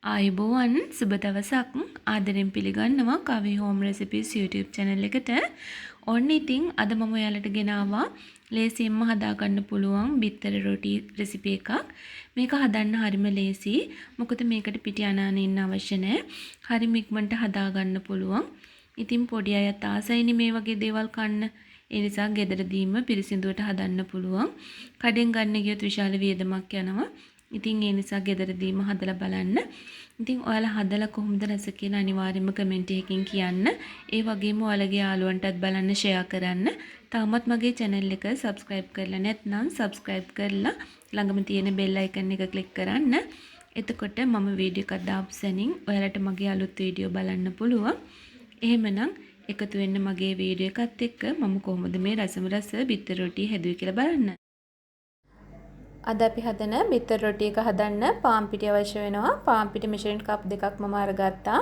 ආයුබෝවන් සුබ දවසක් ආදරෙන් පිළිගන්නවා කවි හෝම් රෙසිපීස් YouTube channel එකට. ඔන්න ඉතින් අද මම ඔයාලට ගෙනාවා ලේසියෙන්ම හදාගන්න පුළුවන් බිත්තර රොටි රෙසිපි එකක්. මේක හදන්න හරිම ලේසි. මොකද මේකට පිටි අනාන ඉන්න අවශ්‍ය නැහැ. හරිම ඉක්මනට හදාගන්න පුළුවන්. ඉතින් පොඩි අයත් ආසයිනේ මේ වගේ දේවල් කන්න. ඒ නිසා ගෙදරදීම පිරිසිදුවට හදන්න පුළුවන්. කඩෙන් ගන්න ගියොත් විශාල වියදමක් යනවා. ඉතින් ඒ නිසා ගෙදරදීම හදලා බලන්න. ඉතින් ඔයාලා හදලා කොහොමද රස කියලා අනිවාර්යයෙන්ම කමෙන්ට් එකකින් කියන්න. ඒ වගේම ඔයාලගේ යාළුවන්ටත් බලන්න ෂෙයා කරන්න. තාමත් මගේ channel එක subscribe කරලා නැත්නම් subscribe කරලා ළඟම තියෙන bell icon එක click කරන්න. එතකොට මම වීඩියෝ එකක් දාපු සැනින් ඔයාලට මගේ අලුත් වීඩියෝ බලන්න පුළුවන්. එහෙමනම් එකතු වෙන්න මගේ වීඩියෝ එකත් එක්ක මම කොහොමද මේ රසම රස බිත්තර රොටි හැදුවේ කියලා බලන්න. අද අපි හදන බිත්තර රොටි එක හදන්න පාන් පිටි අවශ්‍ය වෙනවා. පාන් පිටි මෙෂරින් කප් දෙකක් මම අරගත්තා.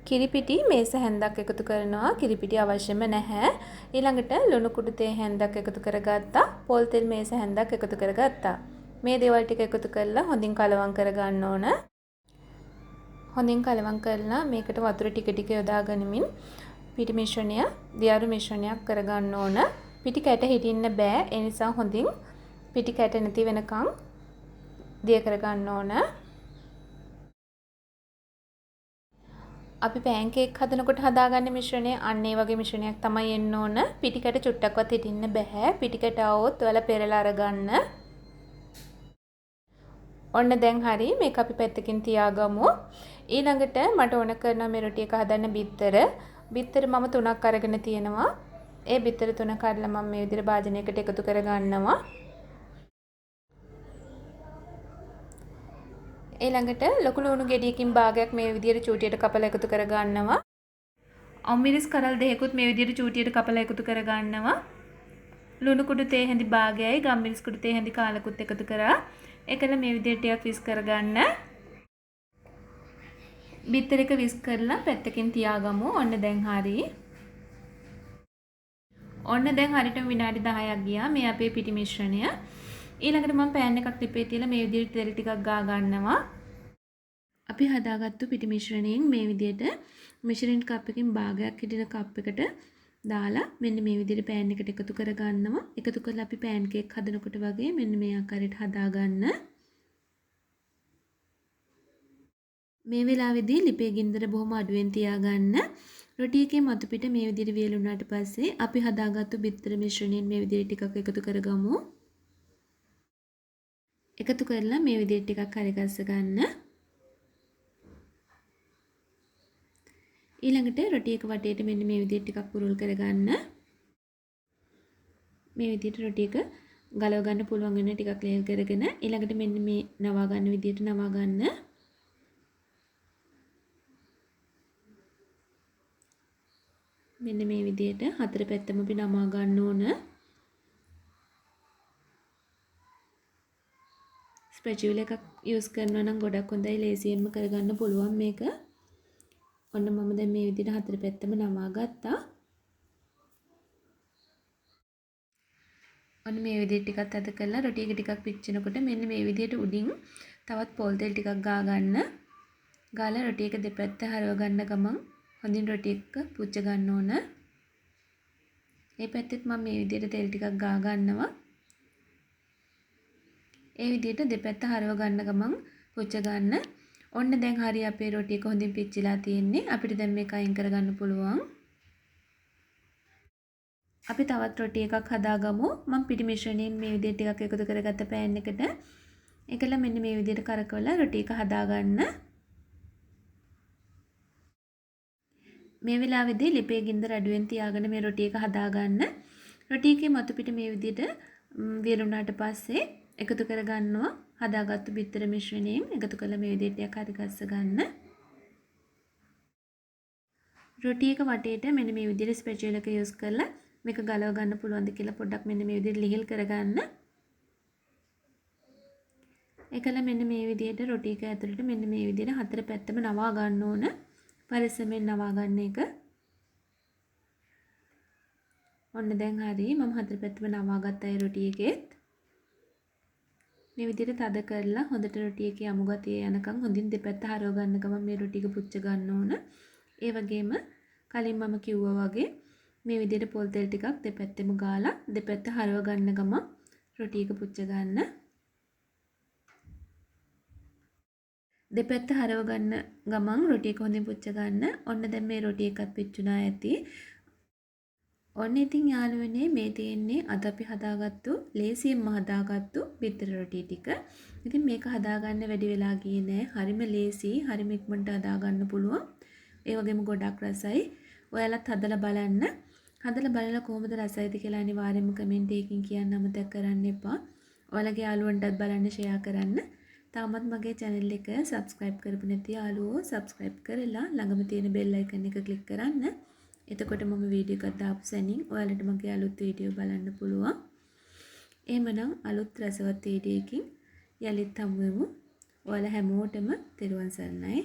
කිරි පිටි මේස හැන්දක් එකතු කරනවා. කිරි පිටි අවශ්‍යම නැහැ. ඊළඟට ලුණු කුඩු තේ හැන්දක් එකතු කරගත්තා. පොල් තෙල් මේස හැන්දක් එකතු කරගත්තා. මේ දේවල් ටික එකතු කරලා හොඳින් කලවම් කරගන්න ඕන. හොඳින් කලවම් කරලා මේකට වතුර ටික ටික යොදා ගනිමින් පිටි මිශ්‍රණය දියාරු මිශ්‍රණයක් කරගන්න ඕන. පිටි කැට හිටින්න බෑ. ඒ නිසා හොඳින් පිටි කැට නැති වෙනකන් දිය කරගන්න ඕන. අපි පෑන් කේක් හදනකොට හදාගන්න මිශ්‍රණය අන්න ඒ වගේ මිශ්‍රණයක් තමයි එන්න ඕන. පිටි කැට චුට්ටක්වත් හිටින්න බෑ. පිටි කැට આવොත් ඔයාලා පෙරලා අරගන්න. ඔන්න දැන් හරි මේක අපි පැත්තකින් තියාගමු. ඊළඟට මට ඕන කරන මේ රොටි එක හදන්න බිත්තර. බිත්තර මම 3ක් අරගෙන තියෙනවා. ඒ බිත්තර 3 කඩලා මම මේ විදිහට භාජනයකට එකතු කර ගන්නවා. ඊළඟට ලොකු ලුණු ගෙඩියකින් භාගයක් මේ විදිහට චූටියට කපලා එකතු කර ගන්නවා. අම්මිරිස් කරල් දෙකකුත් මේ විදිහට චූටියට කපලා එකතු කර ගන්නවා. ලුණු කුඩු තේ හැඳි භාගයයි ගම්මිරිස් කුඩු තේ හැඳි කාලකුත් එකතු කරා. ඒකල මේ විදිහට ටිකක් විස් කර ගන්න. බිත්තර එක විස් කරලා පැත්තකින් තියාගමු. ඔන්න දැන් හරි. ඔන්න දැන් හරියටම විනාඩි 10ක් ගියා මේ අපේ පිටි මිශ්‍රණය. ඊළඟට මම පෑන් එකක් ලිපේ තියලා මේ විදිහට තෙල් ටිකක් ගා ගන්නවා. අපි හදාගත්තු පිටි මිශ්‍රණයෙන් මේ විදිහට මෙෂරින් කප් එකකින් භාගයක් හිටින කප් එකට දාලා මෙන්න මේ විදිහට පෑන් එකට එකතු කර ගන්නවා. එකතු කරලා අපි පෑන් කේක් හදනකොට වගේ මෙන්න මේ ආකාරයට හදා ගන්න. මේ වෙලාවේදී ලිපේ ගින්දර බොහොම අඩුවෙන් තියාගන්න. රොටි එකේ මතු පිට මේ විදිහට වියලුණාට පස්සේ අපි හදාගත්තු බිත්තර මිශ්‍රණයෙන් මේ විදිහට ටිකක් එකතු කරගමු. එකතු කරලා මේ විදිහට ටිකක් හරි ගස්ස ගන්න. ඊළඟට රොටි එක වටේට මෙන්න මේ විදිහට ටිකක් පුරුල් කරගන්න. මේ විදිහට රොටි එක ගලව ගන්න පුළුවන් වෙන ටිකක් ලේල් කරගෙන ඊළඟට මෙන්න මේ නවා ගන්න විදිහට නවා ගන්න. මෙන්න මේ විදිහට හතර පැත්තම අපි නමා ගන්න ඕන. ස්පැචුලා එකක් යූස් කරනවා නම් ගොඩක් හොඳයි ලේසියෙන්ම කරගන්න පුළුවන් මේක. ඔන්න මම දැන් මේ විදිහට හතර පැත්තම නමා ගත්තා. ඔන්න මේ විදිහට ටිකක් අද කරලා රොටි එක ටිකක් පිච්චෙනකොට මෙන්න මේ විදිහට උඩින් තවත් පොල් තෙල් ටිකක් ගා ගන්න. ගාලා රොටි එක දෙපැත්ත හරව ගන්න ගමන් හොඳින් රොටි එක පුච්ච ගන්න ඕන. මේ පැත්තෙත් මම මේ විදිහට තෙල් ටිකක් ගා ගන්නවා. ඒ විදිහට දෙපැත්ත හරව ගන්න ගමන් පුච්ච ගන්න. ඔන්න දැන් හරිය අපේ රොටි එක හොඳින් පිච්චිලා තියෙන්නේ. අපිට දැන් මේක අයින් කරගන්න පුළුවන්. අපි තවත් රොටි එකක් හදාගමු. මම පිටි මිශ්‍රණයෙන් මේ විදිහට ටිකක් එකතු කරගත්ත පෑන් එකට ඒකල මෙන්න මේ විදිහට කරකවලා රොටි එක හදාගන්න. මේ වෙලාවේදී ලිපේ ගින්දර අඩුවෙන් තියාගෙන මේ රොටි එක හදාගන්න. රොටි එකේ මතු පිට මේ විදිහට වියලුණාට පස්සේ එකතු කරගන්නවා. හදාගත්තු බිත්තර මිශ්‍රණයෙන් එකතු කරලා මේ විදිහට ටිකක් හරි ගස්ස ගන්න. රොටි එක වටේට මෙන්න මේ විදිහට ස්පැචුලා එක යූස් කරලා මේක ගලව ගන්න පුළුවන්ද කියලා පොඩ්ඩක් මෙන්න මේ විදිහට ලිහිල් කරගන්න. ඒකල මෙන්න මේ විදිහට රොටි එක ඇතුළට මෙන්න මේ විදිහට හතර පැත්තම නවා ගන්න ඕන. පරිස්සමෙන් නවා ගන්න එක. ඔන්න දැන් හරි මම හතර පැත්තම නවා ගත්තා ඒ රොටි එකෙත්. මේ විදිහට තද කරලා හොඳට රොටි එකේ අමු ගතිය යනකම් හොඳින් දෙපැත්ත හරව ගන්න ගමන් මේ රොටි එක පුච්ච ගන්න ඕන. ඒ වගේම කලින් මම කිව්වා වගේ මේ විදිහට පොල් තෙල් ටිකක් දෙපැත්තෙම ගාලා දෙපැත්ත හරව ගන්න ගමන් රොටි එක පුච්ච ගන්න. දෙපැත්ත හරව ගන්න ගමන් රොටි එක හොඳින් පුච්ච ගන්න. ඔන්න දැන් මේ රොටි එකත් පිච්චුණා ඇති. ඔන්න ඉතින් යාළුවනේ මේ තියෙන්නේ අද අපි හදාගත්තු ලේසියෙන්ම හදාගත්තු බිත්තර රොටි ටික. ඉතින් මේක හදාගන්න වැඩි වෙලා ගියේ නෑ. හරිම ලේසි, හරිම ඉක්මනට හදාගන්න පුළුවන්. ඒ වගේම ගොඩක් රසයි. ඔයාලත් හදලා බලන්න. හදලා බලලා කොහොමද රසයිද කියලා අනිවාර්යයෙන්ම කමෙන්ට් එකකින් කියන්න අමතක කරන්න එපා. ඔයාලගේ යාළුවන්ටත් බලන්න ෂෙයා කරන්න. තාමත් මගේ channel එක subscribe කරපු නැති යාළුවෝ subscribe කරලා ළඟම තියෙන bell icon එක click කරන්න. එතකොට මම වීඩියෝ එකක් දාපු සැනින් ඔයාලට මගේ අලුත් වීඩියෝ බලන්න පුළුවන්. එහෙමනම් අලුත් රසවත් වීඩියෝ එකකින් යලිත් හමු වෙමු. ඔයාලා හැමෝටම තෙරුවන් සරණයි.